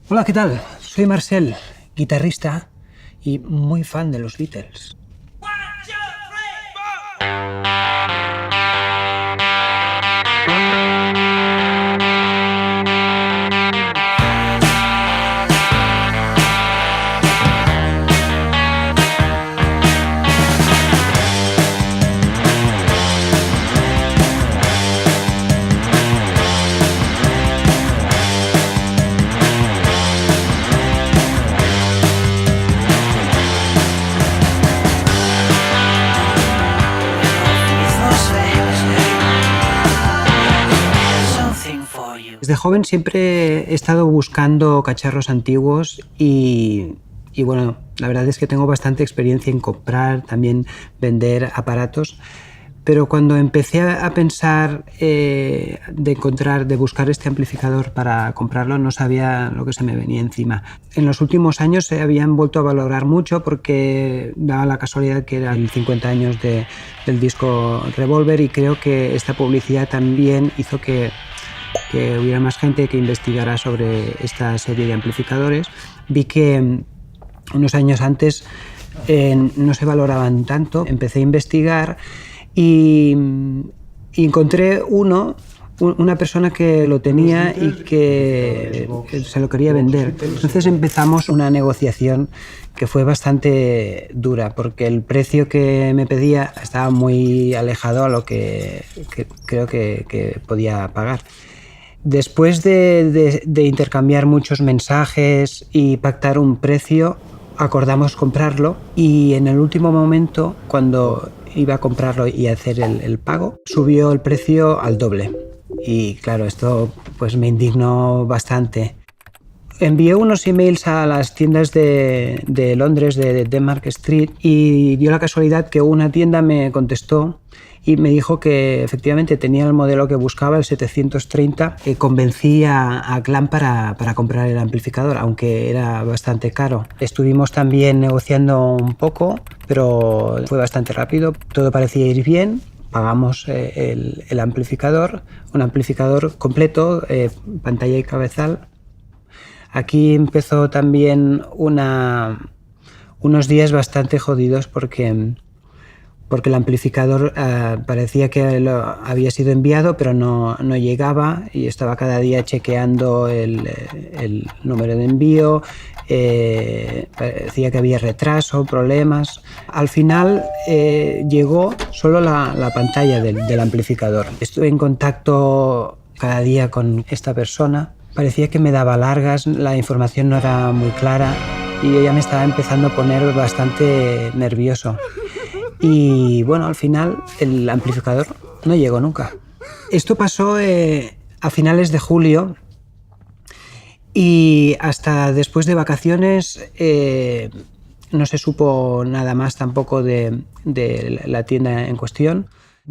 Hola, ¿qué tal? Soy Marcel, guitarrista y muy fan de los Beatles. Desde joven siempre he estado buscando cacharros antiguos y bueno, la verdad es que tengo bastante experiencia en comprar, también vender aparatos. Pero cuando empecé a pensar de buscar este amplificador para comprarlo, no sabía lo que se me venía encima. En los últimos años se habían vuelto a valorar mucho porque daba la casualidad que eran 50 años del disco Revolver, y creo que esta publicidad también hizo que hubiera más gente que investigara sobre esta serie de amplificadores. Vi que unos años antes no se valoraban tanto. Empecé a investigar y encontré una persona que lo tenía y que se lo quería vender. Entonces empezamos una negociación que fue bastante dura, porque el precio que me pedía estaba muy alejado a lo que creo que podía pagar. Después de intercambiar muchos mensajes y pactar un precio, acordamos comprarlo, y en el último momento, cuando iba a comprarlo y hacer el pago, subió el precio al doble. Y claro, esto pues me indignó bastante. Envié unos emails a las tiendas de Londres, de Denmark Street, y dio la casualidad que una tienda me contestó y me dijo que efectivamente tenía el modelo que buscaba, el 730. Convencí a Clan para comprar el amplificador, aunque era bastante caro. Estuvimos también negociando un poco, pero fue bastante rápido. Todo parecía ir bien. Pagamos el amplificador, un amplificador completo, pantalla y cabezal. Aquí empezó también unos días bastante jodidos porque el amplificador parecía que había sido enviado, pero no llegaba, y estaba cada día chequeando el número de envío. Parecía que había retraso, problemas. Al final llegó solo la pantalla del amplificador. Estuve en contacto cada día con esta persona. Parecía que me daba largas, la información no era muy clara y yo ya me estaba empezando a poner bastante nervioso. Y bueno, al final el amplificador no llegó nunca. Esto pasó a finales de julio, y hasta después de vacaciones no se supo nada más tampoco de la tienda en cuestión.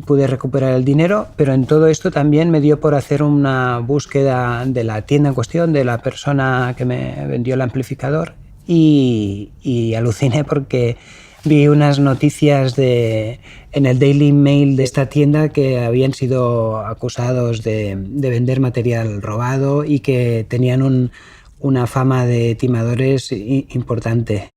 Pude recuperar el dinero, pero en todo esto también me dio por hacer una búsqueda de la tienda en cuestión, de la persona que me vendió el amplificador, y aluciné porque vi unas noticias en el Daily Mail de esta tienda que habían sido acusados de vender material robado y que tenían una fama de timadores importante.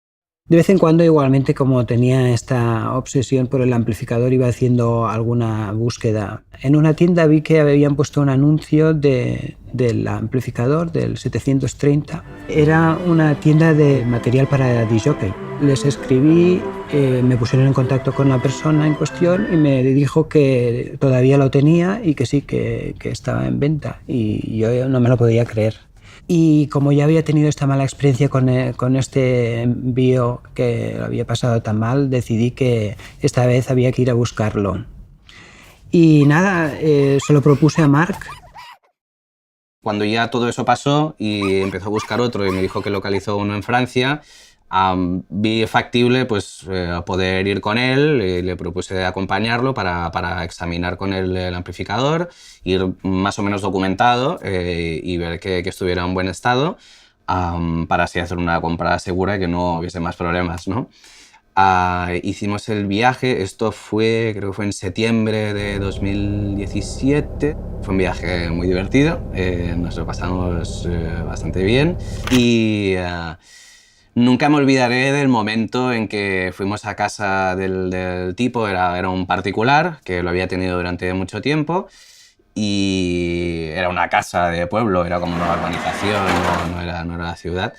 De vez en cuando, igualmente, como tenía esta obsesión por el amplificador, iba haciendo alguna búsqueda. En una tienda vi que habían puesto un anuncio del amplificador, del 730. Era una tienda de material para disc-jockey. Les escribí, me pusieron en contacto con la persona en cuestión y me dijo que todavía lo tenía y que sí, que estaba en venta. Y yo no me lo podía creer. Y como ya había tenido esta mala experiencia con este envío, que lo había pasado tan mal, decidí que esta vez había que ir a buscarlo. Y nada, se lo propuse a Marc. Cuando ya todo eso pasó y empezó a buscar otro y me dijo que localizó uno en Francia, vi factible pues, poder ir con él, y le propuse acompañarlo para examinar con él el amplificador, ir más o menos documentado y ver que estuviera en buen estado, para así hacer una compra segura y que no hubiese más problemas, ¿no? Hicimos el viaje, esto fue, creo que fue en septiembre de 2017. Fue un viaje muy divertido, nos lo pasamos bastante bien y nunca me olvidaré del momento en que fuimos a casa del tipo, era un particular que lo había tenido durante mucho tiempo y era una casa de pueblo, era como una urbanización, no era la ciudad.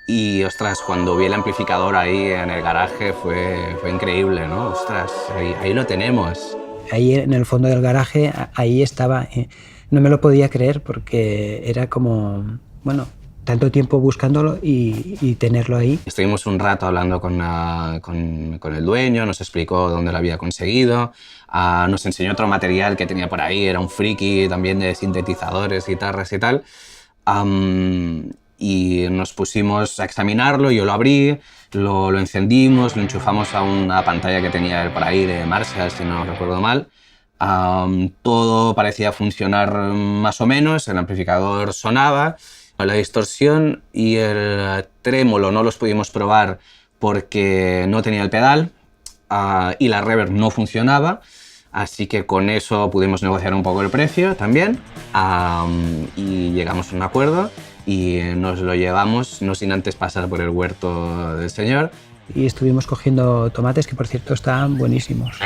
Y, ostras, cuando vi el amplificador ahí en el garaje fue increíble, ¿no? Ostras, ahí lo tenemos. Ahí en el fondo del garaje, ahí estaba. No me lo podía creer porque era como, bueno, tanto tiempo buscándolo y tenerlo ahí. Estuvimos un rato hablando con el dueño, nos explicó dónde lo había conseguido, nos enseñó otro material que tenía por ahí, era un friki también de sintetizadores, guitarras y tal. Y nos pusimos a examinarlo, yo lo abrí, lo encendimos, lo enchufamos a una pantalla que tenía él por ahí de Marshall, si no recuerdo mal. Todo parecía funcionar más o menos, el amplificador sonaba, la distorsión y el trémolo no los pudimos probar porque no tenía el pedal y la reverb no funcionaba. Así que con eso pudimos negociar un poco el precio también y llegamos a un acuerdo y nos lo llevamos, no sin antes pasar por el huerto del señor. Y estuvimos cogiendo tomates que, por cierto, estaban buenísimos.